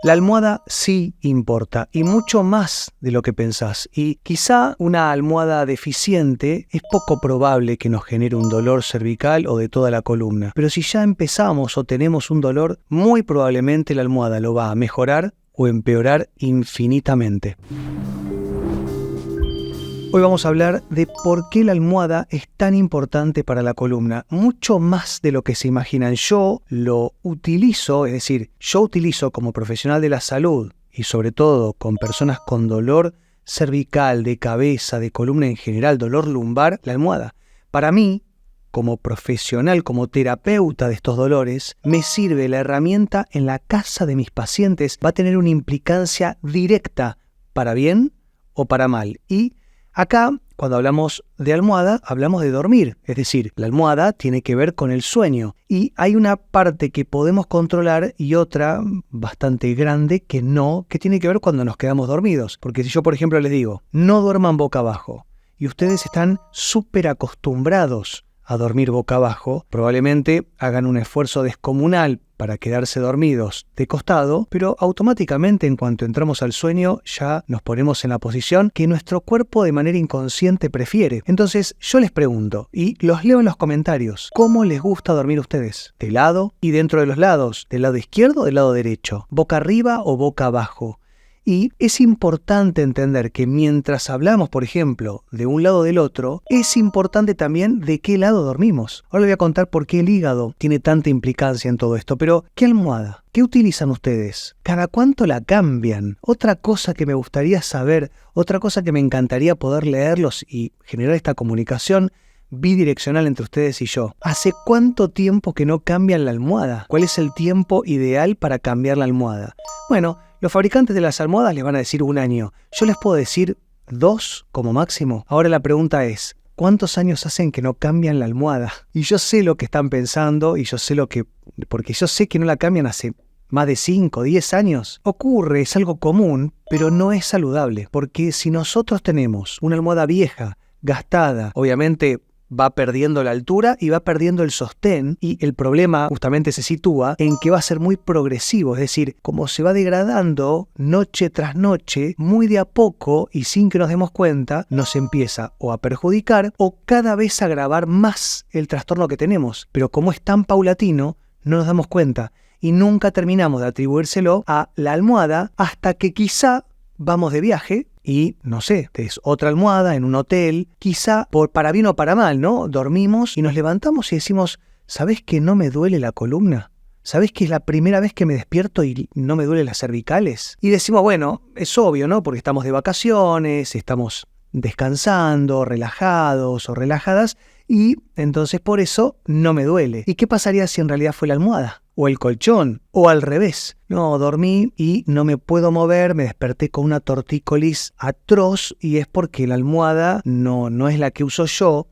La almohada sí importa y mucho más de lo que pensás. Y quizá una almohada deficiente es poco probable que nos genere un dolor cervical o de toda la columna. Pero si ya empezamos o tenemos un dolor, muy probablemente la almohada lo va a mejorar o empeorar infinitamente. Hoy vamos a hablar de por qué la almohada es tan importante para la columna, mucho más de lo que se imaginan. Yo lo utilizo, es decir, yo utilizo como profesional de la salud y sobre todo con personas con dolor cervical, de cabeza, de columna en general, dolor lumbar, la almohada. Para mí, como profesional, como terapeuta de estos dolores, me sirve la herramienta en la casa de mis pacientes. Va a tener una implicancia directa para bien o para mal. Y acá, cuando hablamos de almohada, hablamos de dormir, es decir, la almohada tiene que ver con el sueño y hay una parte que podemos controlar y otra bastante grande que no, que tiene que ver cuando nos quedamos dormidos. Porque si yo, por ejemplo, les digo, no duerman boca abajo y ustedes están súper acostumbrados a dormir boca abajo, probablemente hagan un esfuerzo descomunal para quedarse dormidos de costado, pero automáticamente en cuanto entramos al sueño ya nos ponemos en la posición que nuestro cuerpo de manera inconsciente prefiere. Entonces yo les pregunto, y los leo en los comentarios, ¿cómo les gusta dormir a ustedes? ¿De lado? Y dentro de los lados, ¿del lado izquierdo o del lado derecho? ¿Boca arriba o boca abajo? Y es importante entender que mientras hablamos, por ejemplo, de un lado o del otro, es importante también de qué lado dormimos. Ahora les voy a contar por qué el hígado tiene tanta implicancia en todo esto. Pero, ¿qué almohada? ¿Qué utilizan ustedes? ¿Cada cuánto la cambian? Otra cosa que me gustaría saber, otra cosa que me encantaría poder leerlos y generar esta comunicación bidireccional entre ustedes y yo. ¿Hace cuánto tiempo que no cambian la almohada? ¿Cuál es el tiempo ideal para cambiar la almohada? Bueno, los fabricantes de las almohadas les van a decir 1 año. Yo les puedo decir 2 como máximo. Ahora la pregunta es, ¿cuántos años hacen que no cambian la almohada? Y yo sé lo que están pensando y yo sé porque yo sé que no la cambian hace más de 5, 10 años. Ocurre, es algo común, pero no es saludable. Porque si nosotros tenemos una almohada vieja, gastada, obviamente va perdiendo la altura y va perdiendo el sostén y el problema justamente se sitúa en que va a ser muy progresivo, es decir, como se va degradando noche tras noche, muy de a poco y sin que nos demos cuenta, nos empieza o a perjudicar o cada vez a agravar más el trastorno que tenemos. Pero como es tan paulatino, no nos damos cuenta y nunca terminamos de atribuírselo a la almohada hasta que quizá vamos de viaje y, no sé, es otra almohada en un hotel, quizá para bien o para mal, ¿no? Dormimos y nos levantamos y decimos, ¿sabés que no me duele la columna? ¿Sabés que es la primera vez que me despierto y no me duelen las cervicales? Y decimos, bueno, es obvio, ¿no? Porque estamos de vacaciones, estamos descansando, relajados o relajadas y entonces por eso no me duele. ¿Y qué pasaría si en realidad fue la almohada? O el colchón, o al revés. No, dormí y no me puedo mover, me desperté con una tortícolis atroz y es porque la almohada no es la que uso yo.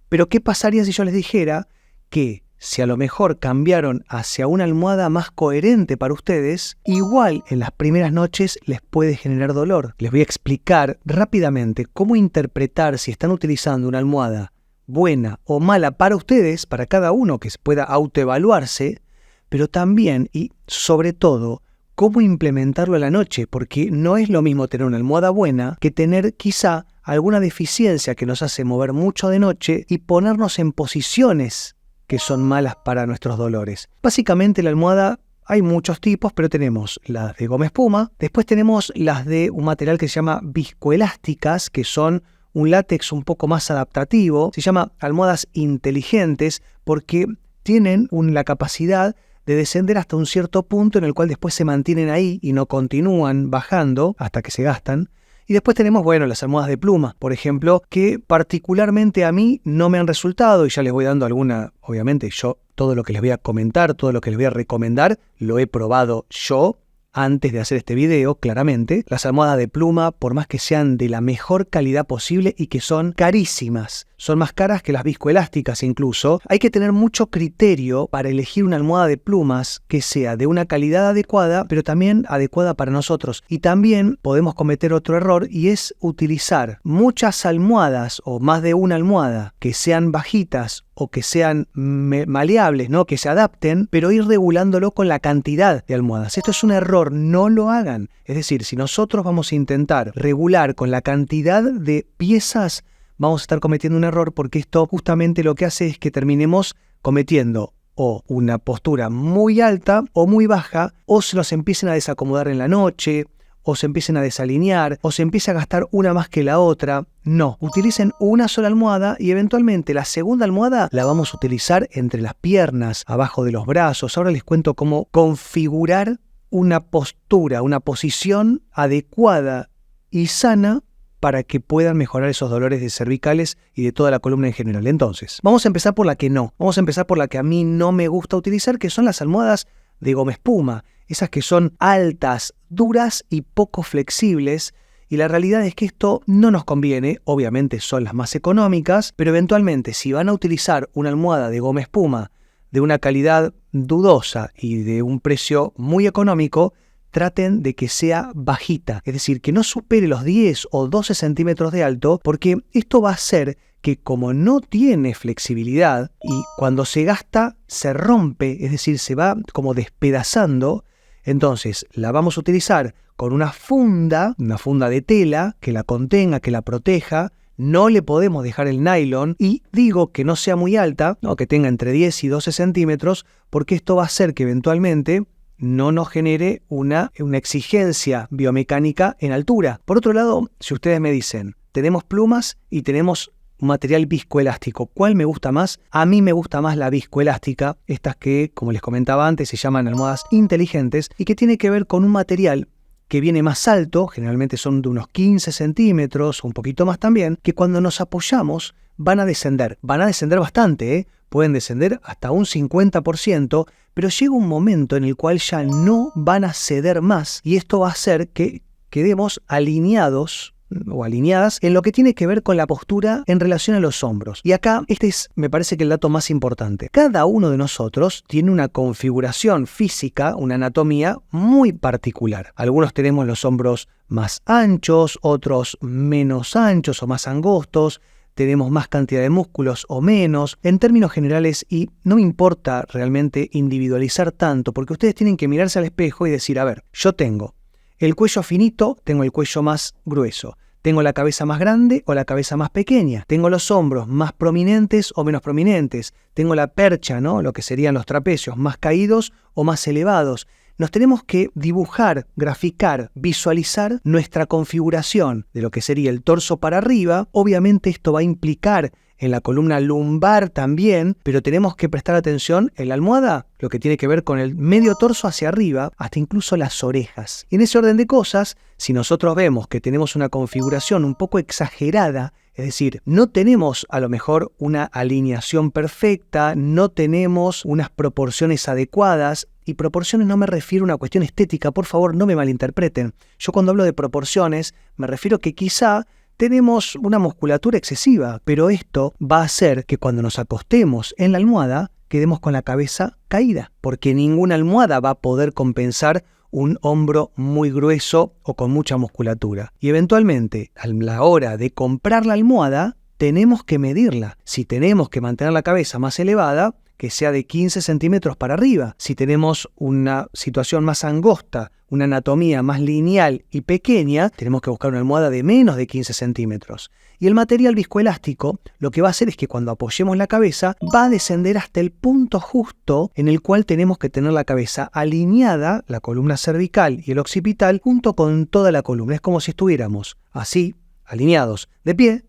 Pero ¿qué pasaría si yo les dijera que si a lo mejor cambiaron hacia una almohada más coherente para ustedes, igual en las primeras noches les puede generar dolor? Les voy a explicar rápidamente cómo interpretar si están utilizando una almohada buena o mala para ustedes, para cada uno que pueda autoevaluarse, pero también y sobre todo cómo implementarlo a la noche, porque no es lo mismo tener una almohada buena que tener quizá alguna deficiencia que nos hace mover mucho de noche y ponernos en posiciones que son malas para nuestros dolores. Básicamente la almohada hay muchos tipos, pero tenemos las de goma espuma, después tenemos las de un material que se llama viscoelásticas, que son un látex un poco más adaptativo, se llama almohadas inteligentes porque tienen la capacidad de descender hasta un cierto punto en el cual después se mantienen ahí y no continúan bajando hasta que se gastan. Y después tenemos, bueno, las almohadas de pluma, por ejemplo, que particularmente a mí no me han resultado y ya les voy dando alguna, obviamente yo todo lo que les voy a comentar, todo lo que les voy a recomendar, lo he probado yo antes de hacer este video, claramente. Las almohadas de pluma, por más que sean de la mejor calidad posible y que son carísimas, son más caras que las viscoelásticas incluso, hay que tener mucho criterio para elegir una almohada de plumas que sea de una calidad adecuada, pero también adecuada para nosotros. Y también podemos cometer otro error y es utilizar muchas almohadas o más de una almohada que sean bajitas o que sean maleables, ¿no? Que se adapten, pero ir regulándolo con la cantidad de almohadas. Esto es un error favor, no lo hagan. Es decir, si nosotros vamos a intentar regular con la cantidad de piezas, vamos a estar cometiendo un error, porque esto justamente lo que hace es que terminemos cometiendo o una postura muy alta o muy baja, o se nos empiecen a desacomodar en la noche, o se empiecen a desalinear, o se empiece a gastar una más que la otra. No, utilicen una sola almohada y eventualmente la segunda almohada la vamos a utilizar entre las piernas, abajo de los brazos. Ahora les cuento cómo configurar una postura, una posición adecuada y sana para que puedan mejorar esos dolores de cervicales y de toda la columna en general. Entonces, vamos a empezar por la que no. Vamos a empezar por la que a mí no me gusta utilizar, que son las almohadas de goma espuma. Esas que son altas, duras y poco flexibles, y la realidad es que esto no nos conviene. Obviamente son las más económicas, pero eventualmente si van a utilizar una almohada de goma espuma de una calidad dudosa y de un precio muy económico, traten de que sea bajita, es decir, que no supere los 10 o 12 centímetros de alto, porque esto va a hacer que, como no tiene flexibilidad y cuando se gasta se rompe, es decir, se va como despedazando, entonces la vamos a utilizar con una funda de tela que la contenga, que la proteja. No le podemos dejar el nylon, y digo que no sea muy alta, no, que tenga entre 10 y 12 centímetros, porque esto va a hacer que eventualmente no nos genere una exigencia biomecánica en altura. Por otro lado, si ustedes me dicen, tenemos plumas y tenemos material viscoelástico, ¿cuál me gusta más? A mí me gusta más la viscoelástica, estas que, como les comentaba antes, se llaman almohadas inteligentes, y que tiene que ver con un material que viene más alto, generalmente son de unos 15 centímetros, un poquito más también, que cuando nos apoyamos van a descender bastante, ¿eh? Pueden descender hasta un 50%, pero llega un momento en el cual ya no van a ceder más, y esto va a hacer que quedemos alineados o alineadas en lo que tiene que ver con la postura en relación a los hombros. Y acá, este es, me parece que el dato más importante. Cada uno de nosotros tiene una configuración física, una anatomía muy particular. Algunos tenemos los hombros más anchos, otros menos anchos o más angostos, tenemos más cantidad de músculos o menos, en términos generales, y no me importa realmente individualizar tanto, porque ustedes tienen que mirarse al espejo y decir, a ver, yo tengo el cuello finito, tengo el cuello más grueso, tengo la cabeza más grande o la cabeza más pequeña, tengo los hombros más prominentes o menos prominentes, tengo la percha, ¿no? Lo que serían los trapecios, más caídos o más elevados. Nos tenemos que dibujar, graficar, visualizar nuestra configuración de lo que sería el torso para arriba. Obviamente esto va a implicar en la columna lumbar también, pero tenemos que prestar atención en la almohada, lo que tiene que ver con el medio torso hacia arriba, hasta incluso las orejas. Y en ese orden de cosas, si nosotros vemos que tenemos una configuración un poco exagerada, es decir, no tenemos a lo mejor una alineación perfecta, no tenemos unas proporciones adecuadas, y proporciones no me refiero a una cuestión estética, por favor no me malinterpreten. Yo cuando hablo de proporciones me refiero que quizá tenemos una musculatura excesiva, pero esto va a hacer que cuando nos acostemos en la almohada quedemos con la cabeza caída, porque ninguna almohada va a poder compensar un hombro muy grueso o con mucha musculatura. Y eventualmente, a la hora de comprar la almohada, tenemos que medirla. Si tenemos que mantener la cabeza más elevada, que sea de 15 centímetros para arriba. Si tenemos una situación más angosta, una anatomía más lineal y pequeña, tenemos que buscar una almohada de menos de 15 centímetros. Y el material viscoelástico lo que va a hacer es que cuando apoyemos la cabeza va a descender hasta el punto justo en el cual tenemos que tener la cabeza alineada, la columna cervical y el occipital, junto con toda la columna. Es como si estuviéramos así, alineados, de pie,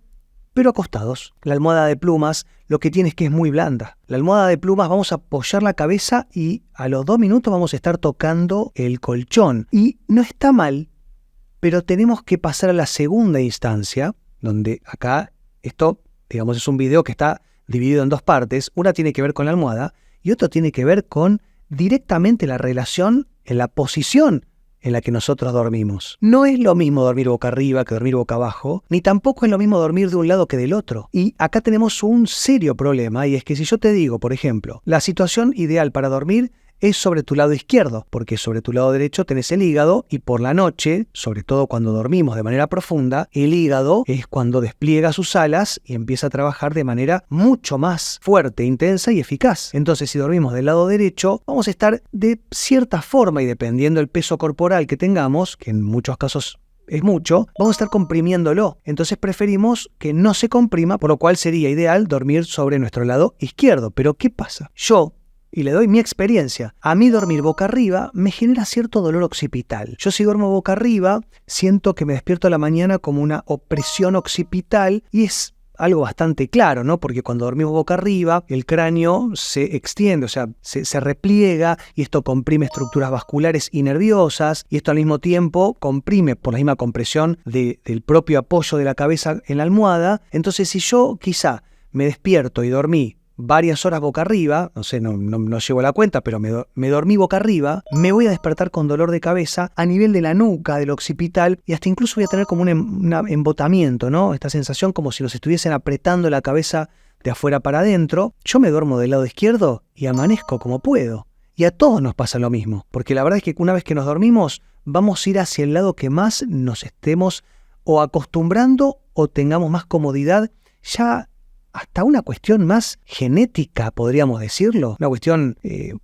pero acostados. La almohada de plumas lo que tiene es que es muy blanda. La almohada de plumas vamos a apoyar la cabeza y a los 2 minutos vamos a estar tocando el colchón. Y no está mal, pero tenemos que pasar a la segunda instancia, donde acá esto, digamos, es un video que está dividido en 2 partes. Una tiene que ver con la almohada y otra tiene que ver con directamente la relación en la posición en la que nosotros dormimos. No es lo mismo dormir boca arriba que dormir boca abajo, ni tampoco es lo mismo dormir de un lado que del otro. Y acá tenemos un serio problema, y es que si yo te digo, por ejemplo, la situación ideal para dormir es sobre tu lado izquierdo, porque sobre tu lado derecho tenés el hígado y por la noche, sobre todo cuando dormimos de manera profunda, el hígado es cuando despliega sus alas y empieza a trabajar de manera mucho más fuerte, intensa y eficaz. Entonces, si dormimos del lado derecho, vamos a estar de cierta forma y dependiendo del peso corporal que tengamos, que en muchos casos es mucho, vamos a estar comprimiéndolo. Entonces preferimos que no se comprima, por lo cual sería ideal dormir sobre nuestro lado izquierdo. Pero ¿qué pasa? Y le doy mi experiencia, a mí dormir boca arriba me genera cierto dolor occipital. Yo si duermo boca arriba, siento que me despierto a la mañana como una opresión occipital y es algo bastante claro, ¿no? Porque cuando dormimos boca arriba, el cráneo se extiende, o sea, se repliega y esto comprime estructuras vasculares y nerviosas y esto al mismo tiempo comprime por la misma compresión del propio apoyo de la cabeza en la almohada. Entonces, si yo quizá me despierto y dormí varias horas boca arriba, no sé, no llevo la cuenta, pero me dormí boca arriba, me voy a despertar con dolor de cabeza a nivel de la nuca, del occipital, y hasta incluso voy a tener como un embotamiento, ¿no? Esta sensación como si nos estuviesen apretando la cabeza de afuera para adentro. Yo me duermo del lado izquierdo y amanezco como puedo. Y a todos nos pasa lo mismo, porque la verdad es que una vez que nos dormimos, vamos a ir hacia el lado que más nos estemos o acostumbrando o tengamos más comodidad, ya hasta una cuestión más genética, podríamos decirlo, una cuestión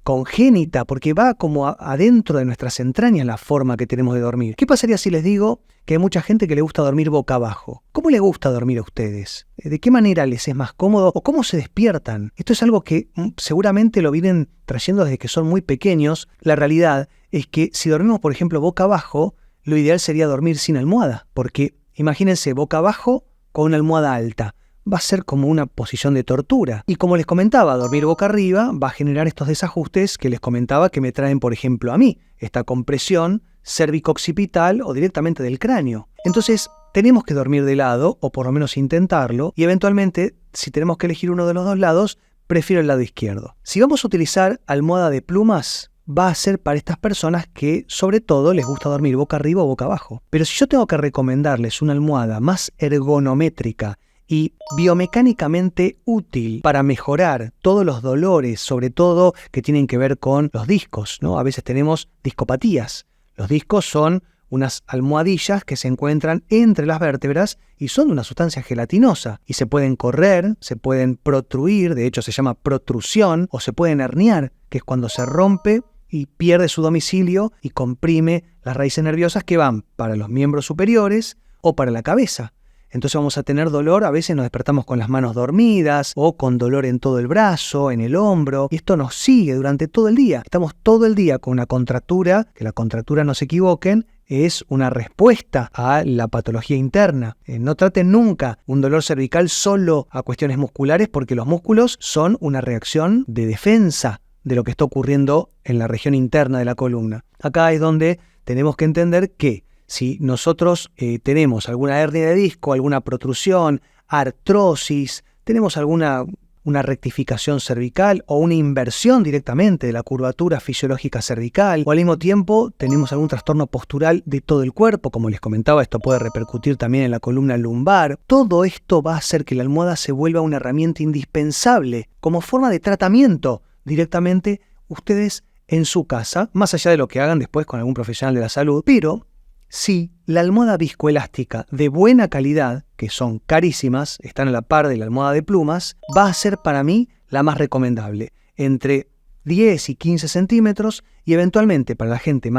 congénita, porque va como adentro de nuestras entrañas la forma que tenemos de dormir. ¿Qué pasaría si les digo que hay mucha gente que le gusta dormir boca abajo? ¿Cómo le gusta dormir a ustedes? ¿De qué manera les es más cómodo o cómo se despiertan? Esto es algo que seguramente lo vienen trayendo desde que son muy pequeños. La realidad es que si dormimos, por ejemplo, boca abajo, lo ideal sería dormir sin almohada, porque imagínense boca abajo con una almohada alta. Va a ser como una posición de tortura. Y como les comentaba, dormir boca arriba va a generar estos desajustes que les comentaba que me traen, por ejemplo, a mí, esta compresión cérvico-occipital o directamente del cráneo. Entonces, tenemos que dormir de lado, o por lo menos intentarlo, y eventualmente, si tenemos que elegir uno de los dos lados, prefiero el lado izquierdo. Si vamos a utilizar almohada de plumas, va a ser para estas personas que, sobre todo, les gusta dormir boca arriba o boca abajo. Pero si yo tengo que recomendarles una almohada más ergonométrica y biomecánicamente útil para mejorar todos los dolores, sobre todo que tienen que ver con los discos, ¿no? A veces tenemos discopatías. Los discos son unas almohadillas que se encuentran entre las vértebras y son de una sustancia gelatinosa y se pueden correr, se pueden protruir, de hecho se llama protrusión, o se pueden herniar, que es cuando se rompe y pierde su domicilio y comprime las raíces nerviosas que van para los miembros superiores o para la cabeza. Entonces vamos a tener dolor, a veces nos despertamos con las manos dormidas o con dolor en todo el brazo, en el hombro, y esto nos sigue durante todo el día. Estamos todo el día con una contractura, que la contractura, no se equivoquen, es una respuesta a la patología interna. No traten nunca un dolor cervical solo a cuestiones musculares, porque los músculos son una reacción de defensa de lo que está ocurriendo en la región interna de la columna. Acá es donde tenemos que entender que si nosotros tenemos alguna hernia de disco, alguna protrusión, artrosis, tenemos una rectificación cervical o una inversión directamente de la curvatura fisiológica cervical, o al mismo tiempo tenemos algún trastorno postural de todo el cuerpo, como les comentaba, esto puede repercutir también en la columna lumbar. Todo esto va a hacer que la almohada se vuelva una herramienta indispensable como forma de tratamiento directamente ustedes en su casa, más allá de lo que hagan después con algún profesional de la salud. Pero sí, la almohada viscoelástica de buena calidad, que son carísimas, están a la par de la almohada de plumas, va a ser para mí la más recomendable, entre 10 y 15 centímetros y eventualmente para la gente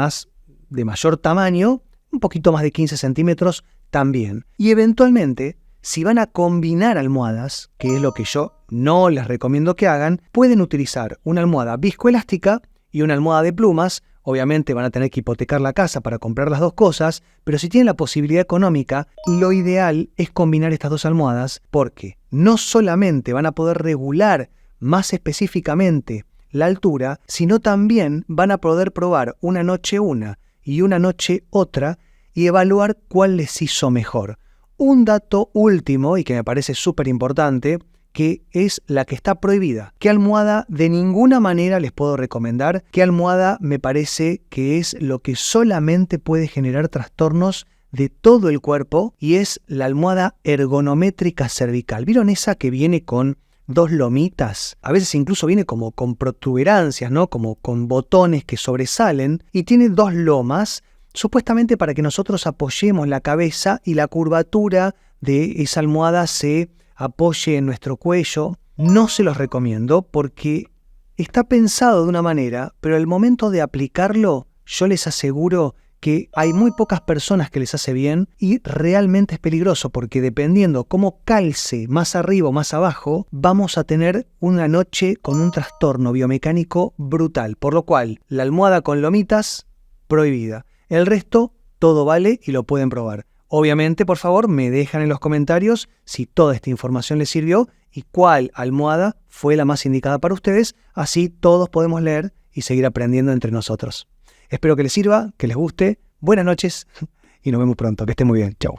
de mayor tamaño, un poquito más de 15 centímetros también. Y eventualmente, si van a combinar almohadas, que es lo que yo no les recomiendo que hagan, pueden utilizar una almohada viscoelástica y una almohada de plumas. Obviamente van a tener que hipotecar la casa para comprar las dos cosas, pero si tienen la posibilidad económica, lo ideal es combinar estas dos almohadas porque no solamente van a poder regular más específicamente la altura, sino también van a poder probar una noche una y una noche otra y evaluar cuál les hizo mejor. Un dato último y que me parece súper importante, que es la que está prohibida. ¿Qué almohada de ninguna manera les puedo recomendar? ¿Qué almohada me parece que es lo que solamente puede generar trastornos de todo el cuerpo? Y es la almohada ergonométrica cervical. ¿Vieron esa que viene con 2 lomitas, a veces incluso viene como con protuberancias, ¿no? Como con botones que sobresalen, y tiene 2 lomas, supuestamente para que nosotros apoyemos la cabeza y la curvatura de esa almohada se apoye en nuestro cuello. No se los recomiendo porque está pensado de una manera, pero al momento de aplicarlo, yo les aseguro que hay muy pocas personas que les hace bien y realmente es peligroso porque dependiendo cómo calce más arriba o más abajo, vamos a tener una noche con un trastorno biomecánico brutal. Por lo cual, la almohada con lomitas, prohibida. El resto, todo vale y lo pueden probar. Obviamente, por favor, me dejan en los comentarios si toda esta información les sirvió y cuál almohada fue la más indicada para ustedes. Así todos podemos leer y seguir aprendiendo entre nosotros. Espero que les sirva, que les guste. Buenas noches y nos vemos pronto. Que estén muy bien. Chau.